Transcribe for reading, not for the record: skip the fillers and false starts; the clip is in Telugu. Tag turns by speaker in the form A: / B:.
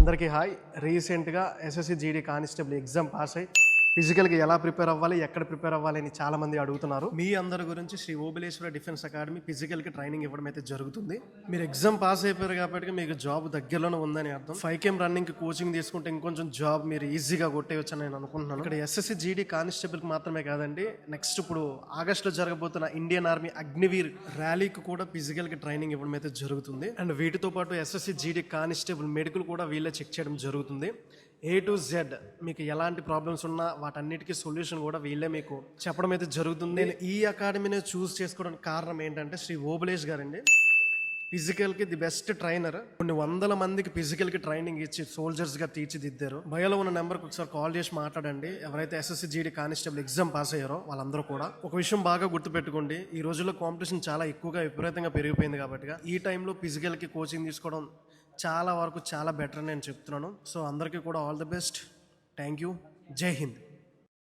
A: అందరికీ హాయ్. రీసెంట్గా SSC GD constable exam pass అయ్యి ఫిజికల్కి ఎలా ప్రిపేర్ అవ్వాలి, ఎక్కడ ప్రిపేర్ అవ్వాలి అని చాలామంది అడుగుతున్నారు. మీ అందరి గురించి శ్రీ ఓబులేశ్వర డిఫెన్స్ అకాడమీ ఫిజికల్కి ట్రైనింగ్ ఇవ్వడం అయితే జరుగుతుంది. మీరు ఎగ్జామ్ పాస్ అయిపోయారు కాబట్టి మీకు జాబ్ దగ్గరలోనే ఉందని అర్థం. 5km రన్నింగ్కి కోచింగ్ తీసుకుంటే ఇంకొంచెం జాబ్ మీరు ఈజీగా కొట్టేయచ్చు అని నేను అనుకుంటున్నాను. ఇక్కడ ఎస్ఎస్సి జీడీ కానిస్టేబుల్కి మాత్రమే కాదండి, నెక్స్ట్ ఇప్పుడు ఆగస్టులో జరగబోతున్న ఇండియన్ ఆర్మీ అగ్నివీర్ ర్యాలీకి కూడా ఫిజికల్కి ట్రైనింగ్ ఇవ్వడం అయితే జరుగుతుంది. అండ్ వీటితో పాటు ఎస్ఎస్సి జీడీ కానిస్టేబుల్ మెడికల్ కూడా వీళ్ళే చెక్ చేయడం జరుగుతుంది. A to Z మీకు ఎలాంటి ప్రాబ్లమ్స్ ఉన్నా వాటన్నిటికీ సొల్యూషన్ కూడా వీళ్ళే మీకు చెప్పడం అయితే జరుగుతుంది. నేను ఈ అకాడమీని చూస్ చేసుకోవడానికి కారణం ఏంటంటే శ్రీ ఓబులేష్ గారండి. ఫిజికల్కి ది బెస్ట్ ట్రైనర్. కొన్ని వందల మందికి ఫిజికల్కి ట్రైనింగ్ ఇచ్చి సోల్జర్స్గా తీర్చిదిద్దారు. బయోలో ఉన్న నెంబర్కి ఒకసారి కాల్ చేసి మాట్లాడండి. ఎవరైతే SSC GD constable exam pass అయ్యారో వాళ్ళందరూ కూడా. ఒక విషయం బాగా గుర్తుపెట్టుకోండి, ఈ రోజుల్లో కాంపిటీషన్ చాలా ఎక్కువగా విపరీతంగా పెరిగిపోయింది కాబట్టి ఈ టైంలో ఫిజికల్కి కోచింగ్ తీసుకోవడం చాలా వరకు చాలా బెటర్ అని నేను చెప్తున్నాను. సో అందరికీ కూడా all the best. Thank you. జై హింద్.